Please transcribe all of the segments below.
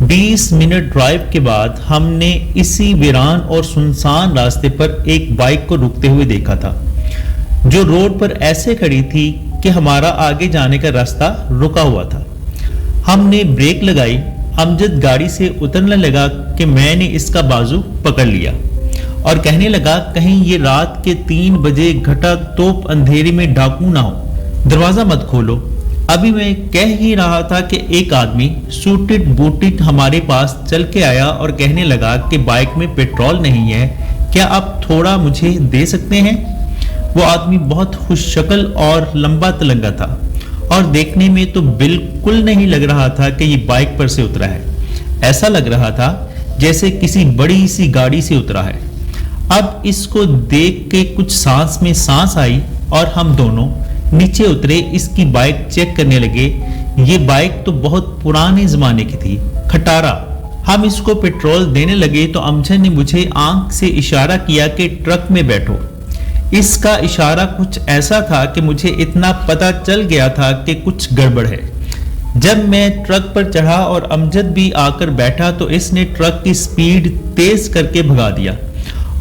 20 minute drive کے بعد ہم نے اسی ویران اور سنسان راستے پر ایک بائک کو رکتے ہوئے دیکھا تھا جو روڈ پر ایسے کھڑی تھی کہ ہمارا آگے جانے کا راستہ رکا ہوا تھا۔ ہم نے بریک لگائی، امجد گاڑی سے اترنے لگا کہ میں نے اس کا بازو پکڑ لیا اور کہنے لگا کہیں یہ رات کے 3 بجے گھٹا توپ اندھیرے میں ڈاکو نہ ہو، دروازہ مت کھولو۔ ابھی میں کہہ ہی رہا تھا کہ ایک آدمی سوٹڈ بوٹڈ ہمارے پاس چل کے آیا اور کہنے لگا کہ بائک میں پیٹرول نہیں ہے، کیا آپ تھوڑا مجھے دے سکتے ہیں؟ وہ آدمی بہت خوش شکل اور لمبا تلنگا تھا اور دیکھنے میں تو بالکل نہیں لگ رہا تھا کہ یہ بائک پر سے اترا ہے، ایسا لگ رہا تھا جیسے کسی بڑی سی گاڑی سے اترا ہے۔ اب اس کو دیکھ کے کچھ سانس میں سانس آئی اور ہم دونوں نیچے اترے، اس کی بائک چیک کرنے لگے۔ یہ بائک تو بہت پرانے زمانے کی تھی، کھٹارا۔ ہم اس کو پیٹرول دینے لگے تو امجد نے مجھے آنکھ سے اشارہ کیا کہ ٹرک میں بیٹھو۔ اس کا اشارہ کچھ ایسا تھا کہ مجھے اتنا پتا چل گیا تھا کہ کچھ گڑبڑ ہے۔ جب میں ٹرک پر چڑھا اور امجد بھی آ کر بیٹھا تو اس نے ٹرک کی سپیڈ تیز کر کے بھگا دیا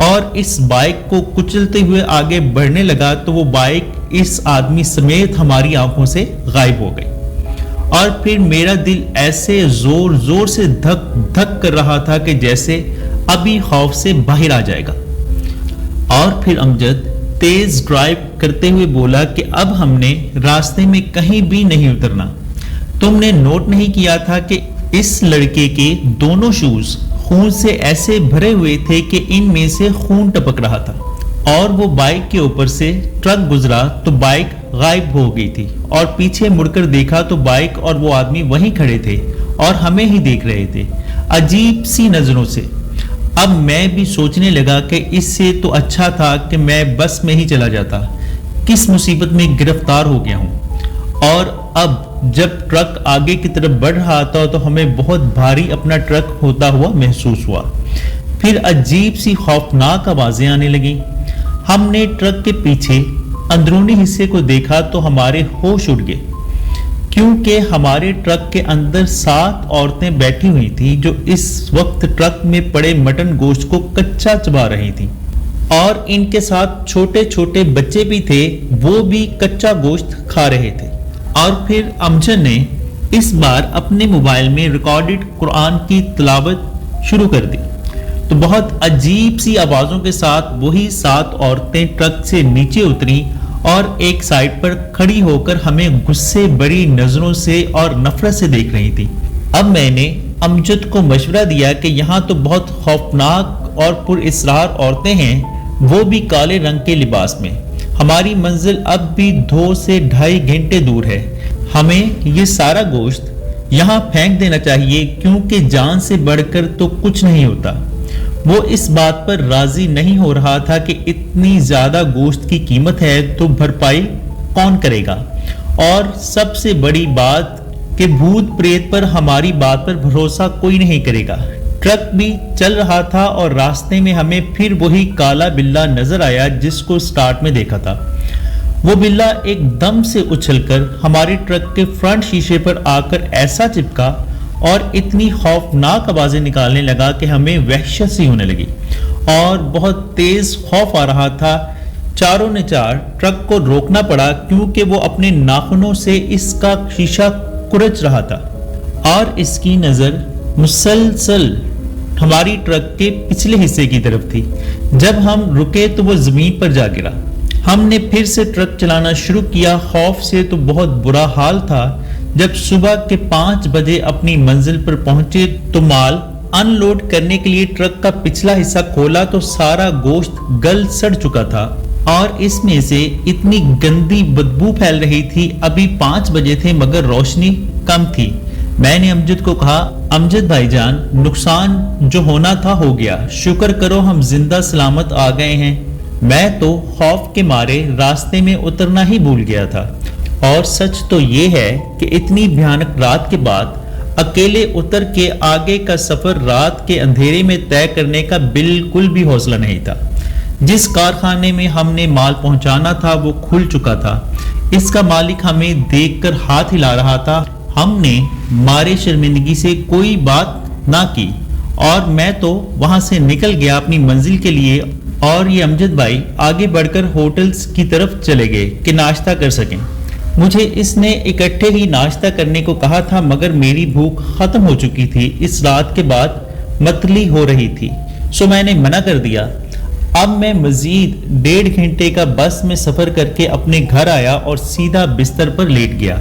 اور اس بائک کو کچلتے ہوئے آگے بڑھنے لگا تو وہ بائک اس آدمی سمیت ہماری آنکھوں سے غائب ہو گئی اور پھر میرا دل ایسے زور زور سے دھک دھک کر رہا تھا کہ جیسے ابھی خوف سے باہر آ جائے گا۔ اور پھر امجد تیز ڈرائیو کرتے ہوئے بولا کہ اب ہم نے راستے میں کہیں بھی نہیں اترنا۔ تم نے نوٹ نہیں کیا تھا کہ اس لڑکے کے دونوں شوز خون سے ایسے بھرے ہوئے تھے کہ ان میں سے خون ٹپک رہا تھا، اور وہ بائک کے اوپر سے ٹرک گزرا تو بائک غائب ہو گئی تھی اور پیچھے مڑ کر دیکھا تو بائک اور وہ آدمی وہیں کھڑے تھے اور ہمیں ہی دیکھ رہے تھے عجیب سی نظروں سے۔ اب میں بھی سوچنے لگا کہ اس سے تو اچھا تھا کہ میں بس میں ہی چلا جاتا، کس مصیبت میں گرفتار ہو گیا ہوں۔ اور اب جب ٹرک آگے کی طرف بڑھ رہا تھا تو ہمیں بہت بھاری اپنا ٹرک ہوتا ہوا محسوس ہوا۔ پھر عجیب سی خوفناک آوازیں آنے لگیں۔ ہم نے ٹرک کے پیچھے اندرونی حصے کو دیکھا تو ہمارے ہوش اڑ گئے، کیونکہ ہمارے ٹرک کے اندر 7 عورتیں بیٹھی ہوئی تھیں جو اس وقت ٹرک میں پڑے مٹن گوشت کو کچا چبا رہی تھیں، اور ان کے ساتھ چھوٹے چھوٹے بچے بھی تھے، وہ بھی کچا گوشت کھا رہے تھے۔ اور پھر امجد نے اس بار اپنے موبائل میں ریکارڈڈ قرآن کی تلاوت شروع کر دی تو بہت عجیب سی آوازوں کے ساتھ وہی 7 عورتیں ٹرک سے نیچے اتریں اور ایک سائڈ پر کھڑی ہو کر ہمیں غصے بری نظروں سے اور نفرت سے دیکھ رہی تھی۔ اب میں نے امجد کو مشورہ دیا کہ یہاں تو بہت خوفناک اور پر اسرار عورتیں ہیں، وہ بھی کالے رنگ کے لباس میں۔ ہماری منزل اب بھی 2 سے 2.5 گھنٹے دور ہے، ہمیں یہ سارا گوشت یہاں پھینک دینا چاہیے کیونکہ جان سے بڑھ کر تو کچھ نہیں ہوتا۔ وہ اس بات پر راضی نہیں ہو رہا تھا کہ اتنی زیادہ گوشت کی قیمت ہے تو بھرپائی کون کرے گا، اور سب سے بڑی بات کہ بھوت پریت پر ہماری بات پر بھروسہ کوئی نہیں کرے گا۔ ٹرک بھی چل رہا تھا اور راستے میں ہمیں پھر وہی کالا بلہ نظر آیا جس کو سٹارٹ میں دیکھا تھا۔ وہ بلہ ایک دم سے اچھل کر ہمارے ٹرک کے فرنٹ شیشے پر آ کر ایسا چپکا اور اتنی خوفناک آوازیں نکالنے لگا کہ ہمیں وحشت سی ہونے لگی اور بہت تیز خوف آ رہا تھا۔ چاروں نے ٹرک کو روکنا پڑا کیونکہ وہ اپنے ناخنوں سے اس کا شیشہ کچل رہا تھا اور اس کی نظر مسلسل ہماری ٹرک کے پچھلے حصے کی طرف تھی۔ جب ہم رکے تو وہ زمین پر جا گرا۔ ہم نے پھر سے ٹرک چلانا شروع کیا۔ خوف سے تو بہت برا حال تھا۔ جب صبح کے 5 بجے اپنی منزل پر پہنچے تو مال ان لوڈ کرنے کے لیے ٹرک کا پچھلا حصہ کھولا تو سارا گوشت گل سڑ چکا تھا اور اس میں سے اتنی گندی بدبو پھیل رہی تھی۔ ابھی 5 بجے تھے مگر روشنی کم تھی۔ میں نے امجد کو کہا، امجد بھائی جان، نقصان جو ہونا تھا ہو گیا، شکر کرو ہم زندہ سلامت آ گئے ہیں۔ میں تو خوف کے مارے راستے میں اترنا ہی بھول گیا تھا، اور سچ تو یہ ہے کہ اتنی بھیانک رات کے بعد اکیلے اتر کے آگے کا سفر رات کے اندھیرے میں طے کرنے کا بالکل بھی حوصلہ نہیں تھا۔ جس کارخانے میں ہم نے مال پہنچانا تھا وہ کھل چکا تھا۔ اس کا مالک ہمیں دیکھ کر ہاتھ ہلا رہا تھا۔ ہم نے مارے شرمندگی سے کوئی بات نہ کی اور میں تو وہاں سے نکل گیا اپنی منزل کے لیے، اور یہ امجد بھائی آگے بڑھ کر ہوٹلز کی طرف چلے گئے کہ ناشتہ کر سکیں۔ مجھے اس نے اکٹھے ہی ناشتہ کرنے کو کہا تھا، مگر میری بھوک ختم ہو چکی تھی، اس رات کے بعد متلی ہو رہی تھی، سو میں نے منع کر دیا۔ اب میں مزید 1.5 گھنٹے کا بس میں سفر کر کے اپنے گھر آیا اور سیدھا بستر پر لیٹ گیا،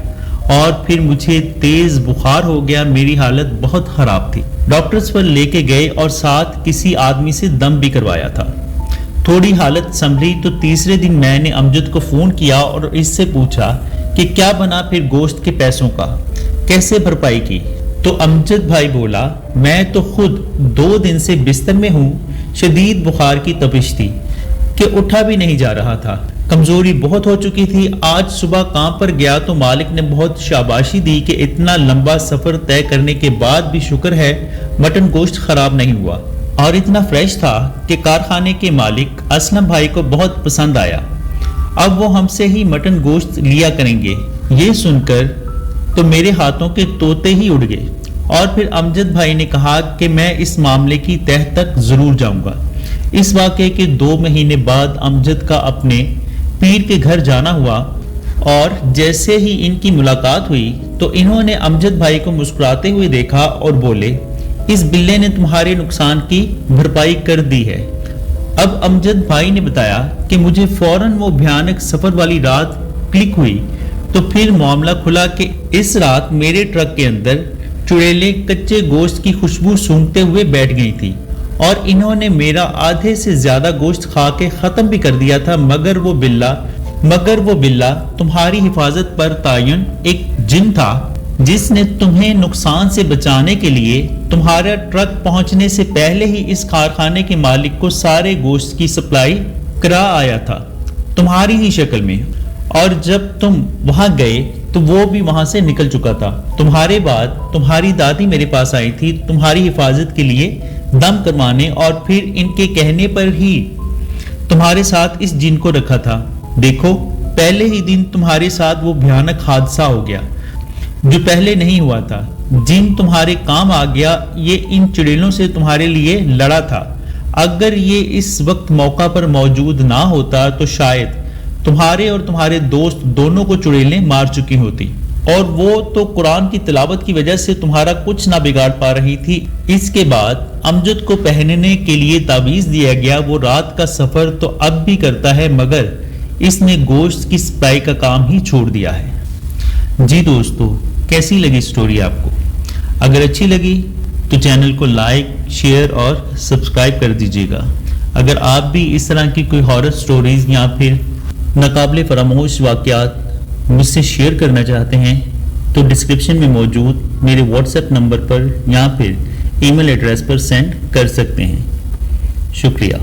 اور پھر مجھے تیز بخار ہو گیا، میری حالت بہت خراب تھی۔ ڈاکٹرز پر لے کے گئے اور ساتھ کسی آدمی سے دم بھی کروایا تھا۔ تھوڑی حالت سنبھلی تو تیسرے دن میں نے امجد کو فون کیا اور اس سے پوچھا کہ کیا بنا پھر گوشت کے پیسوں کا، کیسے بھرپائی کی؟ تو امجد بھائی بولا، میں تو خود 2 دن سے بستر میں ہوں، شدید بخار کی تپش تھی کہ اٹھا بھی نہیں جا رہا تھا، کمزوری بہت ہو چکی تھی۔ آج صبح کام پر گیا تو مالک نے بہت شاباشی دی کہ اتنا لمبا سفر طے کرنے کے بعد بھی شکر ہے مٹن گوشت خراب نہیں ہوا، اور اتنا فریش تھا کہ کارخانے کے مالک اسلم بھائی کو بہت پسند آیا، اب وہ ہم سے ہی مٹن گوشت لیا کریں گے۔ یہ سن کر تو میرے ہاتھوں کے طوطے ہی اڑ گئے، اور پھر امجد بھائی نے کہا کہ میں اس معاملے کی تہ تک ضرور جاؤں گا۔ اس واقعے کے 2 مہینے بعد امجد کا اپنے پیر کے گھر جانا ہوا، اور جیسے ہی ان کی ملاقات ہوئی تو انہوں نے امجد بھائی کو مسکراتے ہوئے دیکھا اور بولے، اس بلے نے تمہارے نقصان کی بھرپائی کر دی ہے۔ اب امجد بھائی نے بتایا کہ مجھے فوراً وہ بھیانک سفر والی رات کلک ہوئی، تو پھر معاملہ کھلا کہ اس رات میرے ٹرک کے اندر چڑیلیں کچے گوشت کی خوشبو سونگتے ہوئے بیٹھ گئی تھی، اور انہوں نے میرا آدھے سے زیادہ گوشت کھا کے ختم بھی کر دیا تھا، مگر وہ بلہ تمہاری حفاظت پر تعین ایک جن تھا، جس نے تمہیں نقصان سے بچانے کے لیے تمہارا ٹرک پہنچنے سے پہلے ہی اس کارخانے کے مالک کو سارے گوشت کی سپلائی کرا آیا تھا تمہاری ہی شکل میں، اور جب تم وہاں گئے تو وہ بھی وہاں سے نکل چکا تھا۔ تمہارے بعد تمہاری دادی میرے پاس آئی تھی تمہاری حفاظت کے لیے دم کروانے، اور پھر ان کے کہنے پر ہی تمہارے ساتھ اس جن کو رکھا تھا۔ دیکھو، پہلے ہی دن تمہارے ساتھ وہ بھیانک حادثہ ہو گیا جو پہلے نہیں ہوا تھا۔ جن تمہارے کام آ گیا، یہ ان چڑیلوں سے تمہارے لیے لڑا تھا۔ اگر یہ اس وقت موقع پر موجود نہ ہوتا تو شاید تمہارے اور تمہارے دوست دونوں کو چڑیلیں مار چکی ہوتی، اور وہ تو قرآن کی تلاوت کی وجہ سے تمہارا کچھ نہ بگاڑ پا رہی تھی۔ اس کے بعد امجد کو پہننے کے لیے تعویذ دیا گیا، وہ رات کا سفر تو اب بھی کرتا ہے، مگر اس نے گوشت کی سپلائی کا کام ہی چھوڑ دیا ہے۔ جی دوستو، کیسی لگی سٹوری آپ کو؟ اگر اچھی لگی تو چینل کو لائک، شیئر اور سبسکرائب کر دیجیے گا۔ اگر آپ بھی اس طرح کی کوئی ہارر سٹوریز یا پھر ناقابل فراموش واقعات مجھ سے شیئر کرنا چاہتے ہیں تو ڈسکرپشن میں موجود میرے واٹس ایپ نمبر پر یا پھر ای میل ایڈریس پر سینڈ کر سکتے ہیں۔ شکریہ۔